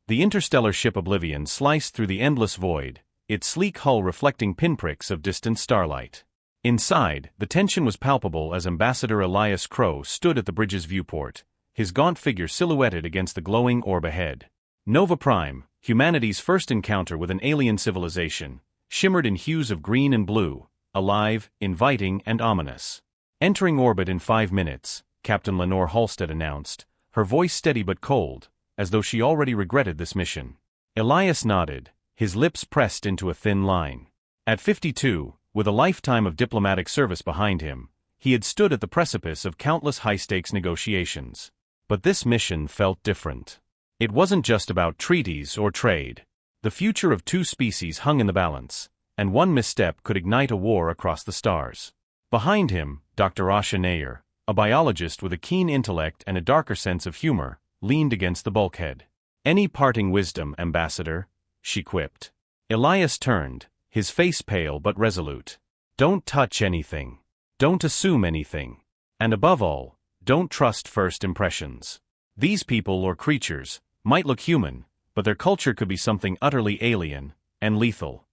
The interstellar ship Oblivion sliced through the endless void, its sleek hull reflecting pinpricks of distant starlight. Inside, the tension was palpable as Ambassador Elias Crow stood at the bridge's viewport, his gaunt figure silhouetted against the glowing orb ahead. Nova Prime, humanity's first encounter with an alien civilization, shimmered in hues of green and blue, alive, inviting, and ominous. Entering orbit in 5 minutes, Captain Lenore Halstead announced, her voice steady but cold, as though she already regretted this mission. Elias nodded, his lips pressed into a thin line. At 52, with a lifetime of diplomatic service behind him, he had stood at the precipice of countless high-stakes negotiations. But this mission felt different. It wasn't just about treaties or trade. The future of 2 species hung in the balance, and one misstep could ignite a war across the stars. Behind him, Dr. Asha Nair, a biologist with a keen intellect and a darker sense of humor, leaned against the bulkhead. "Any parting wisdom, Ambassador?" she quipped. Elias turned, his face pale but resolute. "Don't touch anything. Don't assume anything. And above all, don't trust first impressions. These people or creatures might look human, but their culture could be something utterly alien and lethal."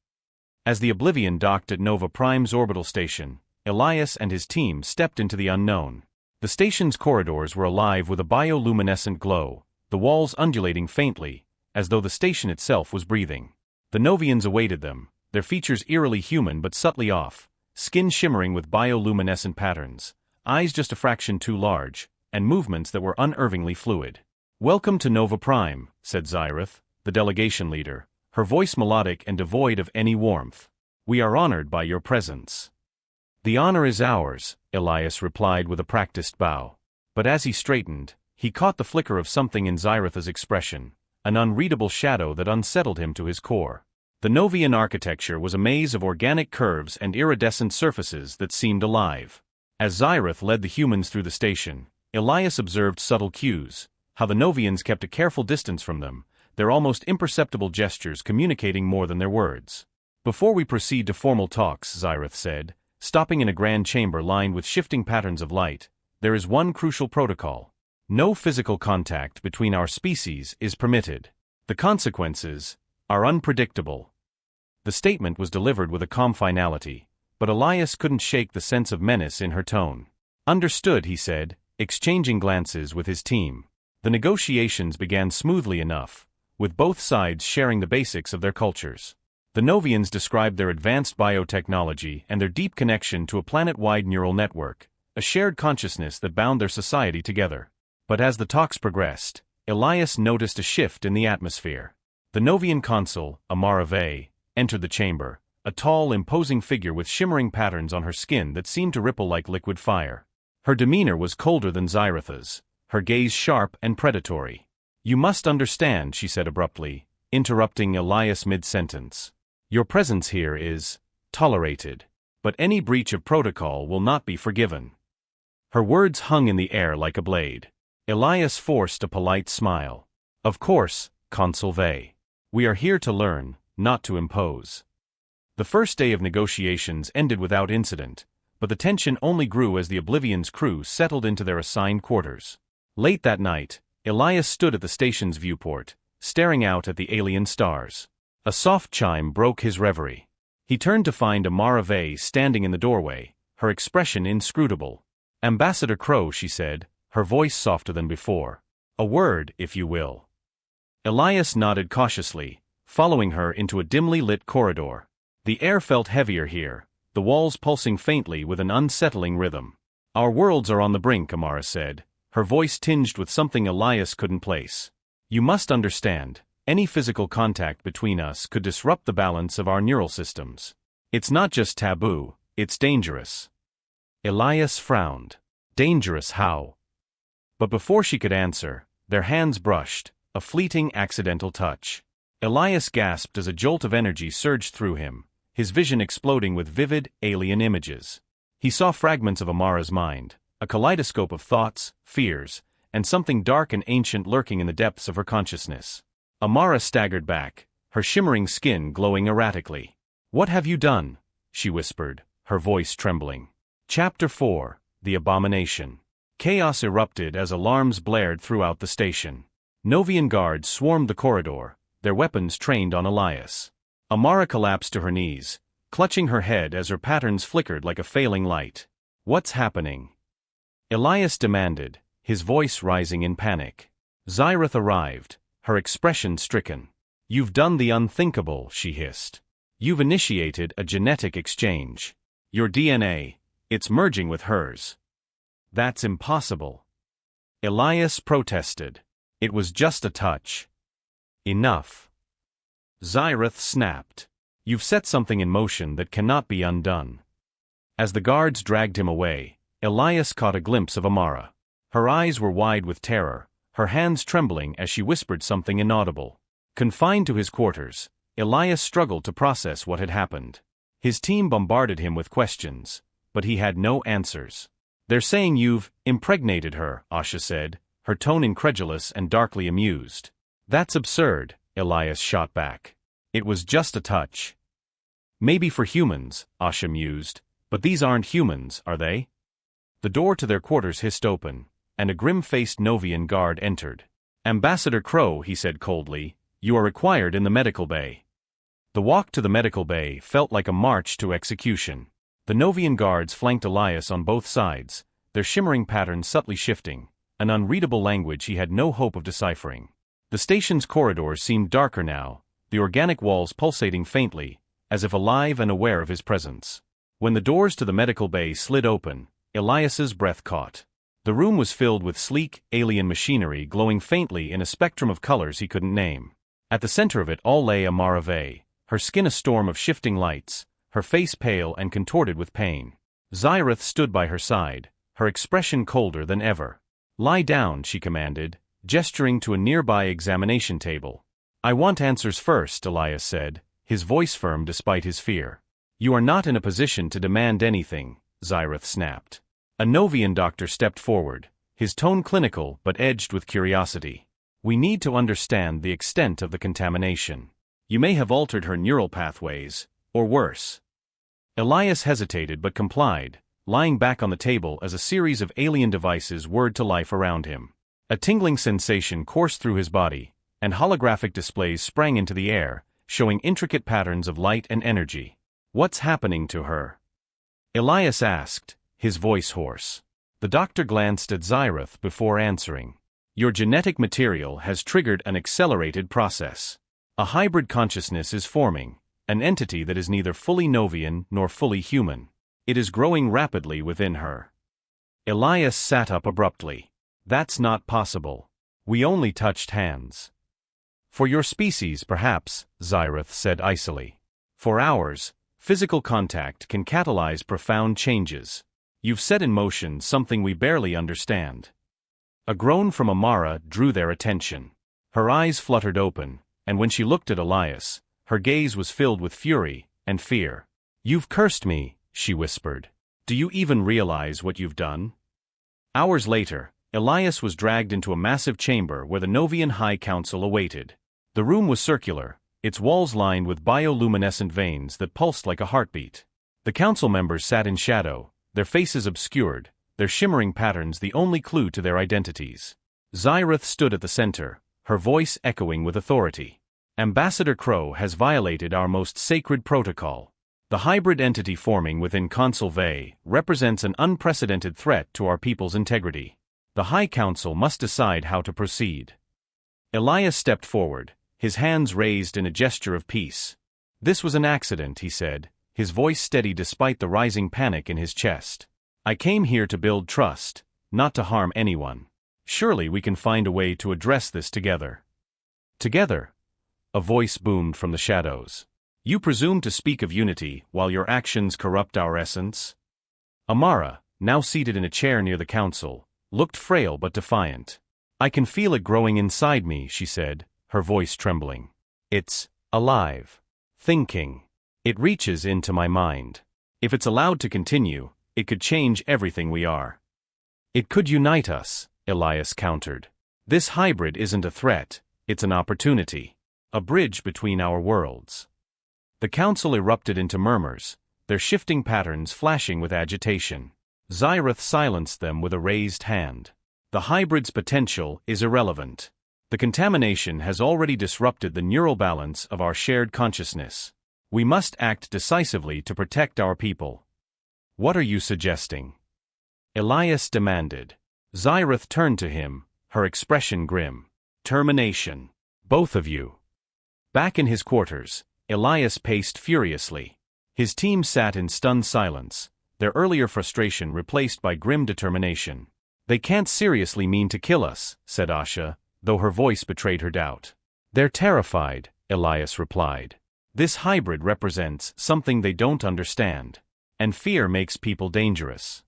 As the Oblivion docked at Nova Prime's orbital station, Elias and his team stepped into the unknown. The station's corridors were alive with a bioluminescent glow, the walls undulating faintly, as though the station itself was breathing. The Novians awaited them, their features eerily human but subtly off, skin shimmering with bioluminescent patterns, eyes just a fraction too large, and movements that were unnervingly fluid. "Welcome to Nova Prime," said Xyrath, the delegation leader, her voice melodic and devoid of any warmth. "We are honored by your presence." "The honor is ours," Elias replied with a practiced bow. But as he straightened, he caught the flicker of something in Xyrath's expression, an unreadable shadow that unsettled him to his core. The Novian architecture was a maze of organic curves and iridescent surfaces that seemed alive. As Xyrath led the humans through the station, Elias observed subtle cues, how the Novians kept a careful distance from them, their almost imperceptible gestures communicating more than their words. "Before we proceed to formal talks," Xyrath said, stopping in a grand chamber lined with shifting patterns of light, "there is one crucial protocol. No physical contact between our species is permitted. The consequences are unpredictable." The statement was delivered with a calm finality, but Elias couldn't shake the sense of menace in her tone. "Understood," he said, exchanging glances with his team. The negotiations began smoothly enough, with both sides sharing the basics of their cultures. The Novians described their advanced biotechnology and their deep connection to a planet-wide neural network, a shared consciousness that bound their society together. But as the talks progressed, Elias noticed a shift in the atmosphere. The Novian consul, Amara Vey, entered the chamber, a tall, imposing figure with shimmering patterns on her skin that seemed to ripple like liquid fire. Her demeanor was colder than Xyrath's, her gaze sharp and predatory. "You must understand," she said abruptly, interrupting Elias mid-sentence. "Your presence here is tolerated, but any breach of protocol will not be forgiven." Her words hung in the air like a blade. Elias forced a polite smile. "Of course, Consul Vey. We are here to learn, not to impose." The first day of negotiations ended without incident, but the tension only grew as the Oblivion's crew settled into their assigned quarters. Late that night, Elias stood at the station's viewport, staring out at the alien stars. A soft chime broke his reverie. He turned to find Amara Vey standing in the doorway, her expression inscrutable. "Ambassador Crow," she said, her voice softer than before. "A word, if you will." Elias nodded cautiously, following her into a dimly lit corridor. The air felt heavier here, the walls pulsing faintly with an unsettling rhythm. "Our worlds are on the brink," Amara said, her voice tinged with something Elias couldn't place. "You must understand, any physical contact between us could disrupt the balance of our neural systems. It's not just taboo, it's dangerous." Elias frowned. "Dangerous how?" But before she could answer, their hands brushed, a fleeting accidental touch. Elias gasped as a jolt of energy surged through him, his vision exploding with vivid, alien images. He saw fragments of Amara's mind, a kaleidoscope of thoughts, fears, and something dark and ancient lurking in the depths of her consciousness. Amara staggered back, her shimmering skin glowing erratically. "What have you done?" she whispered, her voice trembling. Chapter 4: The Abomination. Chaos erupted as alarms blared throughout the station. Novian guards swarmed the corridor, their weapons trained on Elias. Amara collapsed to her knees, clutching her head as her patterns flickered like a failing light. "What's happening?" Elias demanded, his voice rising in panic. Xyrath arrived, her expression stricken. "You've done the unthinkable," she hissed. "You've initiated a genetic exchange. Your DNA, it's merging with hers." "That's impossible." Elias protested. "It was just a touch." "Enough." Xyrath snapped. "You've set something in motion that cannot be undone." As the guards dragged him away, Elias caught a glimpse of Amara. Her eyes were wide with terror, her hands trembling as she whispered something inaudible. Confined to his quarters, Elias struggled to process what had happened. His team bombarded him with questions, but he had no answers. "They're saying you've impregnated her," Asha said, her tone incredulous and darkly amused. "That's absurd," Elias shot back. "It was just a touch." "Maybe for humans," Asha mused, "but these aren't humans, are they?" The door to their quarters hissed open, and a grim-faced Novian guard entered. "Ambassador Crow," he said coldly, "you are required in the medical bay." The walk to the medical bay felt like a march to execution. The Novian guards flanked Elias on both sides, their shimmering patterns subtly shifting, an unreadable language he had no hope of deciphering. The station's corridors seemed darker now, the organic walls pulsating faintly, as if alive and aware of his presence. When the doors to the medical bay slid open, Elias's breath caught. The room was filled with sleek, alien machinery glowing faintly in a spectrum of colors he couldn't name. At the center of it all lay Amara Vey, her skin a storm of shifting lights, her face pale and contorted with pain. Xyrath stood by her side, her expression colder than ever. "Lie down," she commanded, gesturing to a nearby examination table. "I want answers first," Elias said, his voice firm despite his fear. "You are not in a position to demand anything," Xyrath snapped. A Novian doctor stepped forward, his tone clinical but edged with curiosity. "We need to understand the extent of the contamination. You may have altered her neural pathways, or worse." Elias hesitated but complied, lying back on the table as a series of alien devices whirred to life around him. A tingling sensation coursed through his body, and holographic displays sprang into the air, showing intricate patterns of light and energy. "What's happening to her?" Elias asked, his voice hoarse. The doctor glanced at Xyrath before answering. "Your genetic material has triggered an accelerated process. A hybrid consciousness is forming, an entity that is neither fully Novian nor fully human. It is growing rapidly within her." Elias sat up abruptly. "That's not possible. We only touched hands." "For your species, perhaps," Xyrath said icily. "For ours, physical contact can catalyze profound changes. You've set in motion something we barely understand." A groan from Amara drew their attention. Her eyes fluttered open, and when she looked at Elias, her gaze was filled with fury and fear. "You've cursed me," she whispered. "Do you even realize what you've done?" Hours later, Elias was dragged into a massive chamber where the Novian High Council awaited. The room was circular, its walls lined with bioluminescent veins that pulsed like a heartbeat. The council members sat in shadow, their faces obscured, their shimmering patterns the only clue to their identities. Xyrath stood at the center, her voice echoing with authority. "Ambassador Crow has violated our most sacred protocol. The hybrid entity forming within Consul Vey represents an unprecedented threat to our people's integrity. The High Council must decide how to proceed." Elias stepped forward, his hands raised in a gesture of peace. "This was an accident," he said, his voice steady despite the rising panic in his chest. "I came here to build trust, not to harm anyone. Surely we can find a way to address this together." "Together?" a voice boomed from the shadows. "You presume to speak of unity while your actions corrupt our essence?" Amara, now seated in a chair near the council, looked frail but defiant. "I can feel it growing inside me," she said, her voice trembling. "It's alive. Thinking. It reaches into my mind. If it's allowed to continue, it could change everything we are." "It could unite us," Elias countered. "This hybrid isn't a threat, it's an opportunity. A bridge between our worlds." The council erupted into murmurs, their shifting patterns flashing with agitation. Xyrath silenced them with a raised hand. "The hybrid's potential is irrelevant. The contamination has already disrupted the neural balance of our shared consciousness. We must act decisively to protect our people. What are you suggesting? Elias demanded. Xyrath turned to him, her expression grim. Termination. Both of you. Back in his quarters, Elias paced furiously. His team sat in stunned silence, their earlier frustration replaced by grim determination. They can't seriously mean to kill us, said Asha, though her voice betrayed her doubt. They're terrified, Elias replied. This hybrid represents something they don't understand. And fear makes people dangerous.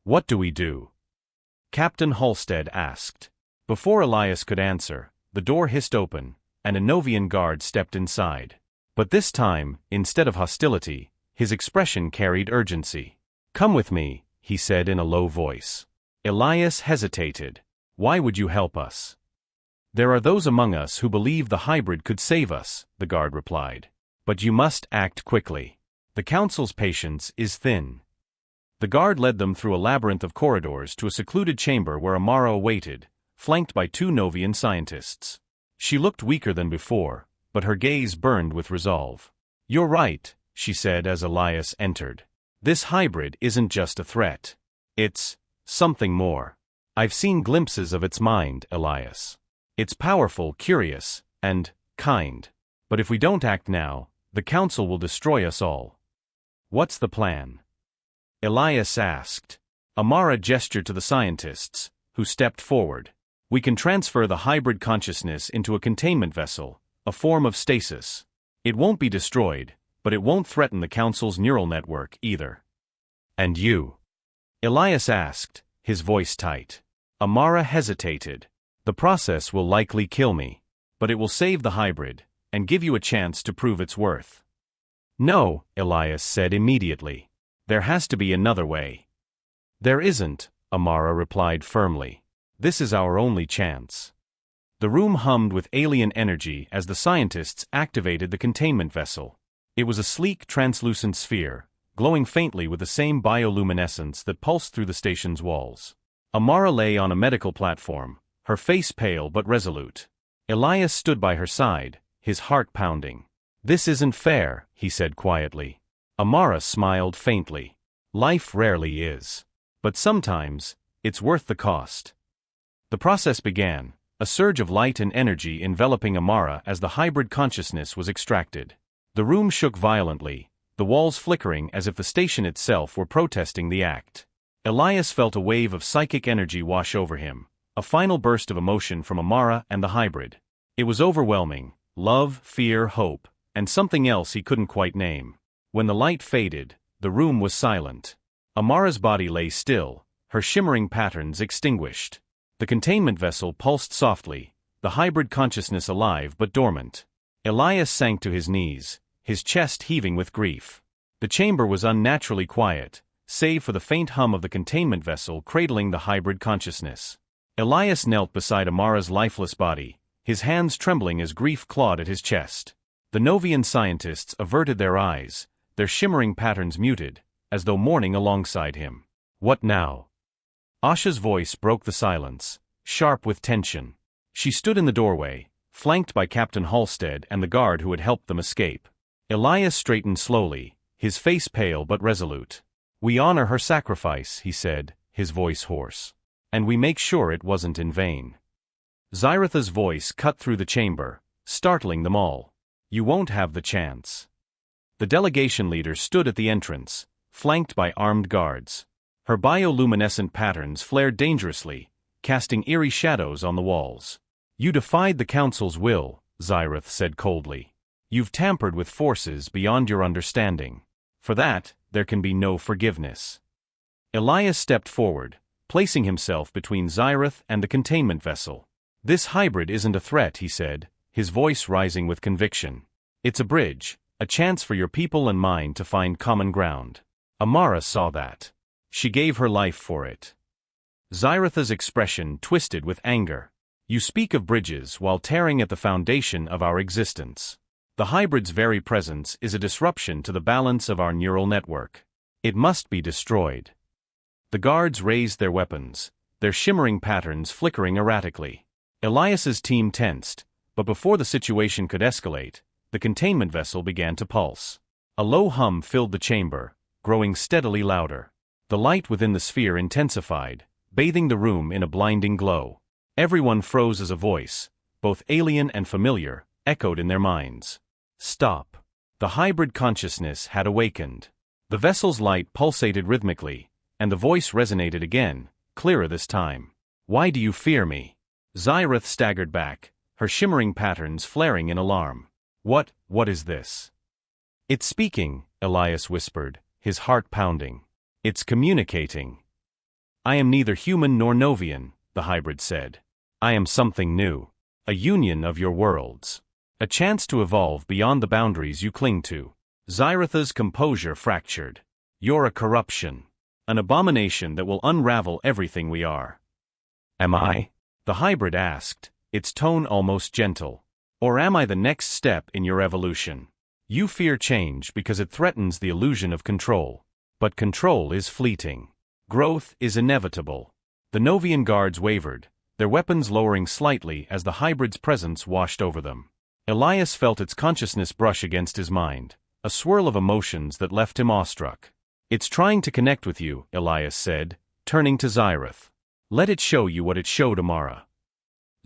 What do we do? Captain Halstead asked. Before Elias could answer, the door hissed open, and a Novian guard stepped inside. But this time, instead of hostility, his expression carried urgency. Come with me, he said in a low voice. Elias hesitated. Why would you help us? There are those among us who believe the hybrid could save us, the guard replied. But you must act quickly. The council's patience is thin. The guard led them through a labyrinth of corridors to a secluded chamber where Amara awaited, flanked by 2 Novian scientists. She looked weaker than before, but her gaze burned with resolve. You're right, she said as Elias entered. This hybrid isn't just a threat. It's something more. I've seen glimpses of its mind, Elias. It's powerful, curious, and kind. But if we don't act now, the council will destroy us all. What's the plan? Elias asked. Amara gestured to the scientists, who stepped forward. We can transfer the hybrid consciousness into a containment vessel, a form of stasis. It won't be destroyed, but it won't threaten the council's neural network either. And you? Elias asked, his voice tight. Amara hesitated. The process will likely kill me, but it will save the hybrid, and give you a chance to prove its worth. No, Elias said immediately. There has to be another way. There isn't, Amara replied firmly. This is our only chance. The room hummed with alien energy as the scientists activated the containment vessel. It was a sleek, translucent sphere, glowing faintly with the same bioluminescence that pulsed through the station's walls. Amara lay on a medical platform, her face pale but resolute. Elias stood by her side, his heart pounding. This isn't fair, he said quietly. Amara smiled faintly. Life rarely is. But sometimes, it's worth the cost. The process began, a surge of light and energy enveloping Amara as the hybrid consciousness was extracted. The room shook violently, the walls flickering as if the station itself were protesting the act. Elias felt a wave of psychic energy wash over him, a final burst of emotion from Amara and the hybrid. It was overwhelming, love, fear, hope, and something else he couldn't quite name. When the light faded, the room was silent. Amara's body lay still, her shimmering patterns extinguished. The containment vessel pulsed softly, the hybrid consciousness alive but dormant. Elias sank to his knees, his chest heaving with grief. The chamber was unnaturally quiet, save for the faint hum of the containment vessel cradling the hybrid consciousness. Elias knelt beside Amara's lifeless body, his hands trembling as grief clawed at his chest. The Novian scientists averted their eyes, their shimmering patterns muted, as though mourning alongside him. What now? Asha's voice broke the silence, sharp with tension. She stood in the doorway, flanked by Captain Halstead and the guard who had helped them escape. Elias straightened slowly, his face pale but resolute. We honor her sacrifice, he said, his voice hoarse. And we make sure it wasn't in vain. Xyratha's voice cut through the chamber, startling them all. You won't have the chance. The delegation leader stood at the entrance, flanked by armed guards. Her bioluminescent patterns flared dangerously, casting eerie shadows on the walls. You defied the council's will, Xyrath said coldly. You've tampered with forces beyond your understanding. For that, there can be no forgiveness. Elias stepped forward, placing himself between Xyrath and the containment vessel. This hybrid isn't a threat, he said, his voice rising with conviction. It's a bridge, a chance for your people and mine to find common ground. Amara saw that. She gave her life for it. Xyratha's expression twisted with anger. You speak of bridges while tearing at the foundation of our existence. The hybrid's very presence is a disruption to the balance of our neural network. It must be destroyed. The guards raised their weapons, their shimmering patterns flickering erratically. Elias's team tensed, but before the situation could escalate, the containment vessel began to pulse. A low hum filled the chamber, growing steadily louder. The light within the sphere intensified, bathing the room in a blinding glow. Everyone froze as a voice, both alien and familiar, echoed in their minds. Stop. The hybrid consciousness had awakened. The vessel's light pulsated rhythmically, and the voice resonated again, clearer this time. Why do you fear me? Xyrath staggered back, her shimmering patterns flaring in alarm. What is this? It's speaking, Elias whispered, his heart pounding. It's communicating. I am neither human nor Novian, the hybrid said. I am something new. A union of your worlds. A chance to evolve beyond the boundaries you cling to. Xyrath's composure fractured. You're a corruption. An abomination that will unravel everything we are. Am I? The hybrid asked, its tone almost gentle. Or am I the next step in your evolution? You fear change because it threatens the illusion of control. But control is fleeting. Growth is inevitable. The Novian guards wavered, their weapons lowering slightly as the hybrid's presence washed over them. Elias felt its consciousness brush against his mind, a swirl of emotions that left him awestruck. It's trying to connect with you, Elias said, turning to Xyrath. Let it show you what it showed Amara.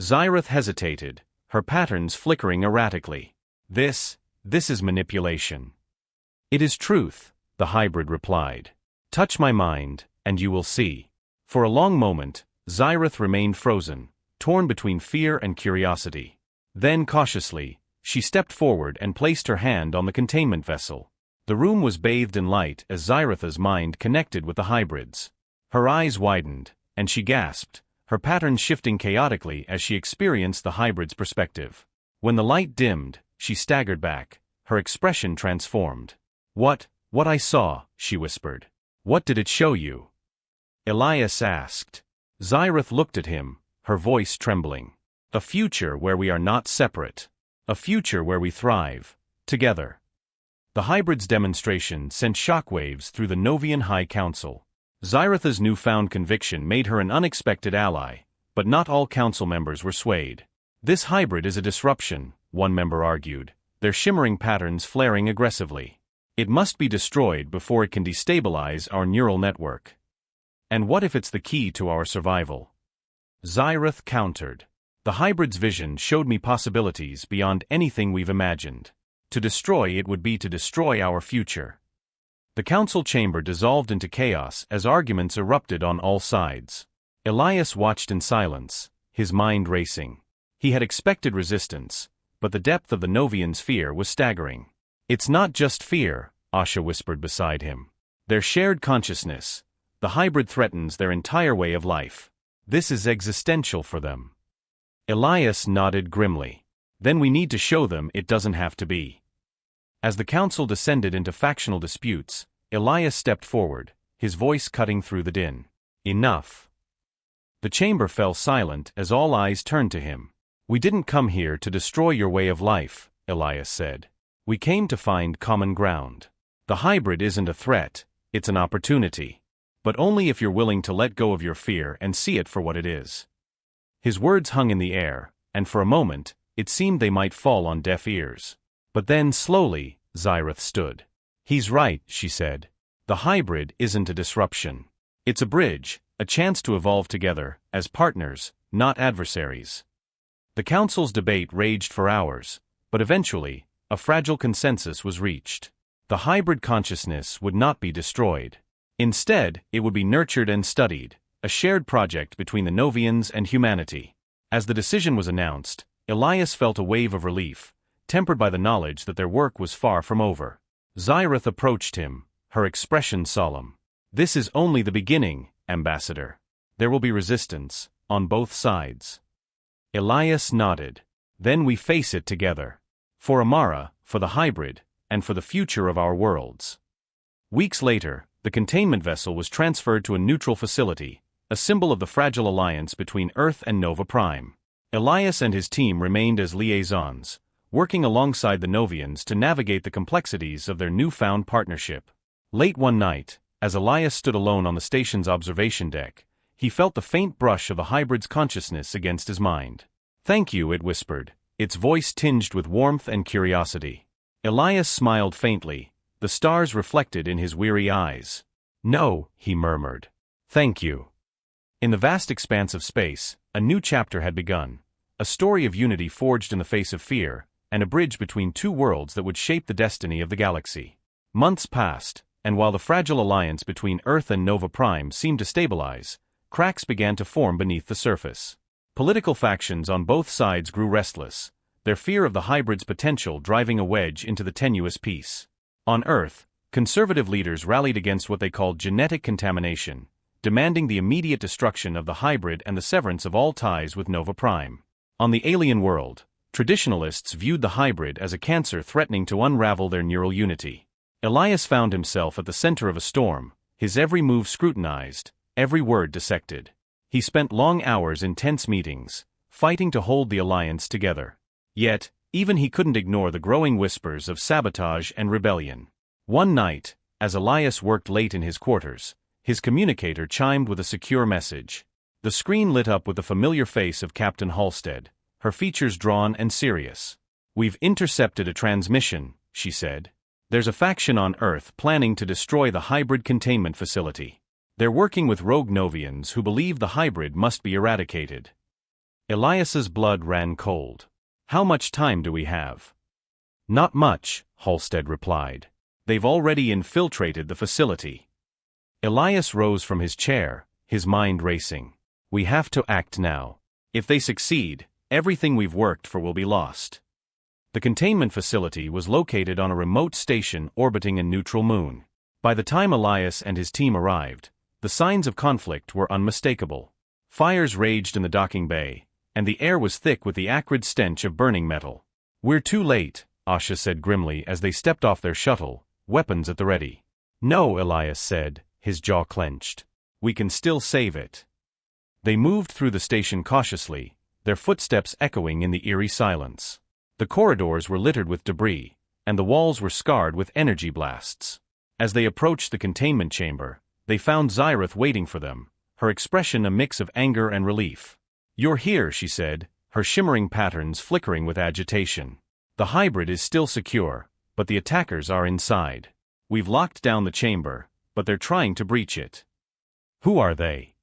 Xyrath hesitated, her patterns flickering erratically. This is manipulation. It is truth, the hybrid replied. Touch my mind, and you will see. For a long moment, Xyrath remained frozen, torn between fear and curiosity. Then cautiously, she stepped forward and placed her hand on the containment vessel. The room was bathed in light as Xyrath's mind connected with the hybrid's. Her eyes widened, and she gasped, her patterns shifting chaotically as she experienced the hybrid's perspective. When the light dimmed, she staggered back, her expression transformed. What I saw, she whispered. What did it show you? Elias asked. Xyrath looked at him, her voice trembling. A future where we are not separate. A future where we thrive, together. The hybrid's demonstration sent shockwaves through the Novian High Council. Xyrath's newfound conviction made her an unexpected ally, but not all council members were swayed. This hybrid is a disruption, one member argued, their shimmering patterns flaring aggressively. It must be destroyed before it can destabilize our neural network. And what if it's the key to our survival? Xyrath countered. The hybrid's vision showed me possibilities beyond anything we've imagined. To destroy it would be to destroy our future. The council chamber dissolved into chaos as arguments erupted on all sides. Elias watched in silence, his mind racing. He had expected resistance, but the depth of the Novian's fear was staggering. It's not just fear, Asha whispered beside him. Their shared consciousness. The hybrid threatens their entire way of life. This is existential for them. Elias nodded grimly. Then we need to show them it doesn't have to be. As the council descended into factional disputes, Elias stepped forward, his voice cutting through the din. Enough. The chamber fell silent as all eyes turned to him. We didn't come here to destroy your way of life, Elias said. We came to find common ground. The hybrid isn't a threat, it's an opportunity. But only if you're willing to let go of your fear and see it for what it is. His words hung in the air, and for a moment, it seemed they might fall on deaf ears. But then, slowly, Xyrath stood. He's right, she said. The hybrid isn't a disruption. It's a bridge, a chance to evolve together, as partners, not adversaries. The council's debate raged for hours, but eventually, a fragile consensus was reached. The hybrid consciousness would not be destroyed. Instead, it would be nurtured and studied, a shared project between the Novians and humanity. As the decision was announced, Elias felt a wave of relief, tempered by the knowledge that their work was far from over. Xyrath approached him, her expression solemn. This is only the beginning, Ambassador. There will be resistance, on both sides. Elias nodded. Then we face it together. For Amara, for the hybrid, and for the future of our worlds. Weeks later, the containment vessel was transferred to a neutral facility, a symbol of the fragile alliance between Earth and Nova Prime. Elias and his team remained as liaisons, working alongside the Novians to navigate the complexities of their newfound partnership. Late one night, as Elias stood alone on the station's observation deck, he felt the faint brush of the hybrid's consciousness against his mind. "Thank you," it whispered, its voice tinged with warmth and curiosity. Elias smiled faintly, the stars reflected in his weary eyes. "No," he murmured. "Thank you." In the vast expanse of space, a new chapter had begun, a story of unity forged in the face of fear, and a bridge between two worlds that would shape the destiny of the galaxy. Months passed, and while the fragile alliance between Earth and Nova Prime seemed to stabilize, cracks began to form beneath the surface. Political factions on both sides grew restless, their fear of the hybrid's potential driving a wedge into the tenuous peace. On Earth, conservative leaders rallied against what they called genetic contamination, demanding the immediate destruction of the hybrid and the severance of all ties with Nova Prime. On the alien world, traditionalists viewed the hybrid as a cancer threatening to unravel their neural unity. Elias found himself at the center of a storm, his every move scrutinized, every word dissected. He spent long hours in tense meetings, fighting to hold the alliance together. Yet, even he couldn't ignore the growing whispers of sabotage and rebellion. One night, as Elias worked late in his quarters, his communicator chimed with a secure message. The screen lit up with the familiar face of Captain Halstead, her features drawn and serious. "We've intercepted a transmission," she said. "There's a faction on Earth planning to destroy the hybrid containment facility. They're working with rogue Novians who believe the hybrid must be eradicated." Elias's blood ran cold. "How much time do we have?" "Not much," Halstead replied. "They've already infiltrated the facility." Elias rose from his chair, his mind racing. "We have to act now. If they succeed, everything we've worked for will be lost." The containment facility was located on a remote station orbiting a neutral moon. By the time Elias and his team arrived, the signs of conflict were unmistakable. Fires raged in the docking bay, and the air was thick with the acrid stench of burning metal. "We're too late," Asha said grimly as they stepped off their shuttle, weapons at the ready. "No," Elias said, his jaw clenched. "We can still save it." They moved through the station cautiously, their footsteps echoing in the eerie silence. The corridors were littered with debris, and the walls were scarred with energy blasts. As they approached the containment chamber, they found Xyrath waiting for them, her expression a mix of anger and relief. "You're here," she said, her shimmering patterns flickering with agitation. "The hybrid is still secure, but the attackers are inside. We've locked down the chamber, but they're trying to breach it." "Who are they?"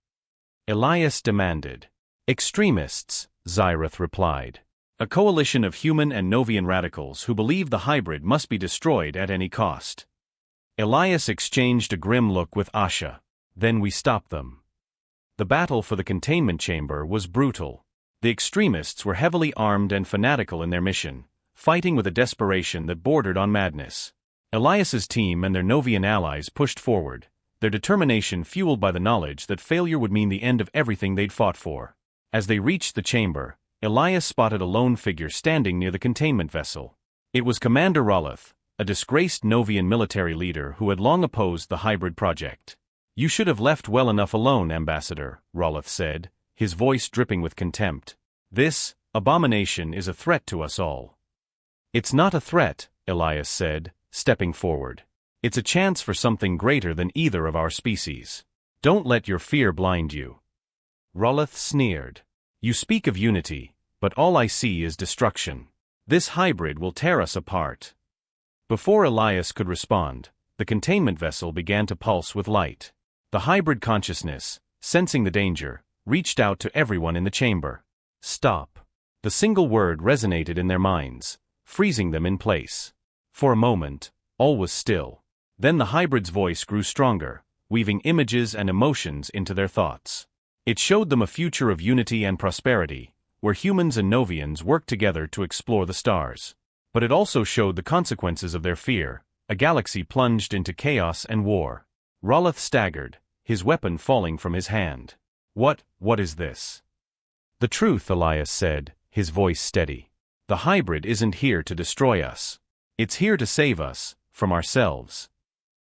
Elias demanded. "Extremists," Xyrath replied. "A coalition of human and Novian radicals who believe the hybrid must be destroyed at any cost." Elias exchanged a grim look with Asha. "Then we stop them." The battle for the containment chamber was brutal. The extremists were heavily armed and fanatical in their mission, fighting with a desperation that bordered on madness. Elias's team and their Novian allies pushed forward, their determination fueled by the knowledge that failure would mean the end of everything they'd fought for. As they reached the chamber, Elias spotted a lone figure standing near the containment vessel. It was Commander Roloth, a disgraced Novian military leader who had long opposed the hybrid project. "You should have left well enough alone, Ambassador," Roloth said, his voice dripping with contempt. "This abomination is a threat to us all." "It's not a threat," Elias said, stepping forward. "It's a chance for something greater than either of our species. Don't let your fear blind you." Roloth sneered. "You speak of unity, but all I see is destruction. This hybrid will tear us apart." Before Elias could respond, the containment vessel began to pulse with light. The hybrid consciousness, sensing the danger, reached out to everyone in the chamber. "Stop." The single word resonated in their minds, freezing them in place. For a moment, all was still. Then the hybrid's voice grew stronger, weaving images and emotions into their thoughts. It showed them a future of unity and prosperity, where humans and Novians worked together to explore the stars. But it also showed the consequences of their fear, a galaxy plunged into chaos and war. Roloth staggered, his weapon falling from his hand. What is this?" "The truth," Elias said, his voice steady. "The hybrid isn't here to destroy us. It's here to save us, from ourselves."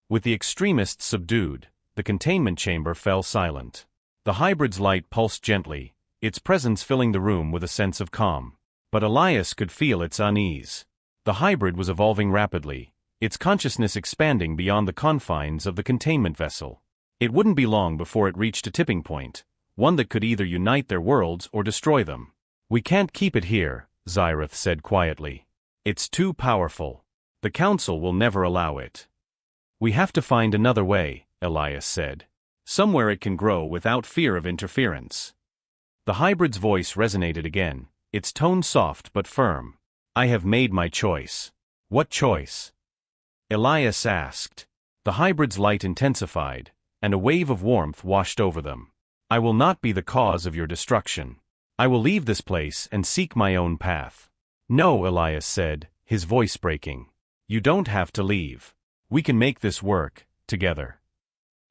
With the extremists subdued, the containment chamber fell silent. The hybrid's light pulsed gently, its presence filling the room with a sense of calm. But Elias could feel its unease. The hybrid was evolving rapidly, its consciousness expanding beyond the confines of the containment vessel. It wouldn't be long before it reached a tipping point, one that could either unite their worlds or destroy them. We can't keep it here, Xyrath said quietly. It's too powerful. The Council will never allow it. We have to find another way, Elias said. Somewhere it can grow without fear of interference. The hybrid's voice resonated again, its tone soft but firm. I have made my choice. What choice? Elias asked. The hybrid's light intensified, and a wave of warmth washed over them. I will not be the cause of your destruction. I will leave this place and seek my own path. No, Elias said, his voice breaking. You don't have to leave. We can make this work, together.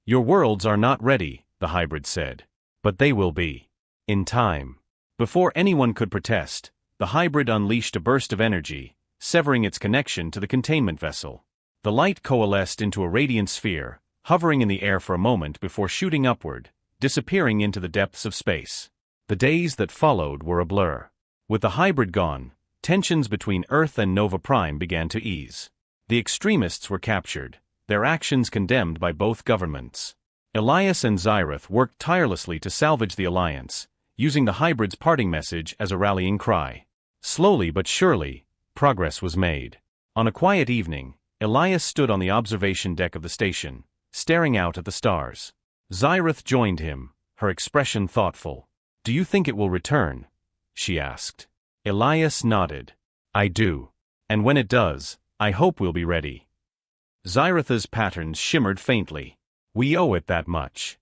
Your worlds are not ready, the hybrid said. But they will be. In time. Before anyone could protest, the hybrid unleashed a burst of energy, severing its connection to the containment vessel. The light coalesced into a radiant sphere, hovering in the air for a moment before shooting upward, disappearing into the depths of space. The days that followed were a blur. With the hybrid gone, tensions between Earth and Nova Prime began to ease. The extremists were captured, their actions condemned by both governments. Elias and Xyrath worked tirelessly to salvage the alliance, using the hybrid's parting message as a rallying cry. Slowly but surely, progress was made. On a quiet evening, Elias stood on the observation deck of the station, staring out at the stars. Xyrath joined him, her expression thoughtful. Do you think it will return? She asked. Elias nodded. I do. And when it does, I hope we'll be ready. Xyrath's patterns shimmered faintly. We owe it that much.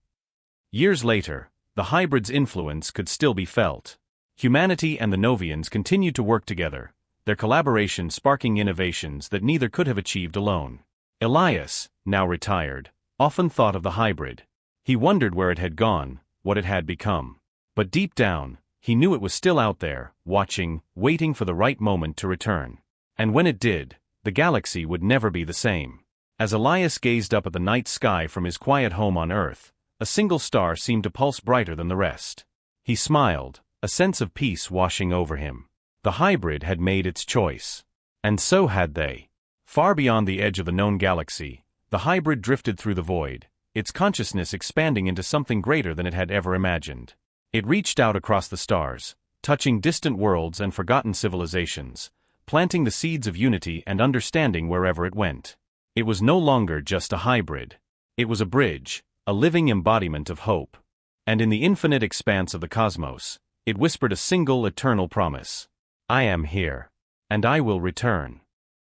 Years later, the hybrid's influence could still be felt. Humanity and the Novians continued to work together, their collaboration sparking innovations that neither could have achieved alone. Elias, now retired, often thought of the hybrid. He wondered where it had gone, what it had become. But deep down, he knew it was still out there, watching, waiting for the right moment to return. And when it did, the galaxy would never be the same. As Elias gazed up at the night sky from his quiet home on Earth, a single star seemed to pulse brighter than the rest. He smiled, a sense of peace washing over him. The hybrid had made its choice. And so had they. Far beyond the edge of the known galaxy, the hybrid drifted through the void, its consciousness expanding into something greater than it had ever imagined. It reached out across the stars, touching distant worlds and forgotten civilizations, planting the seeds of unity and understanding wherever it went. It was no longer just a hybrid. It was a bridge, a living embodiment of hope. And in the infinite expanse of the cosmos, it whispered a single eternal promise. I am here. And I will return.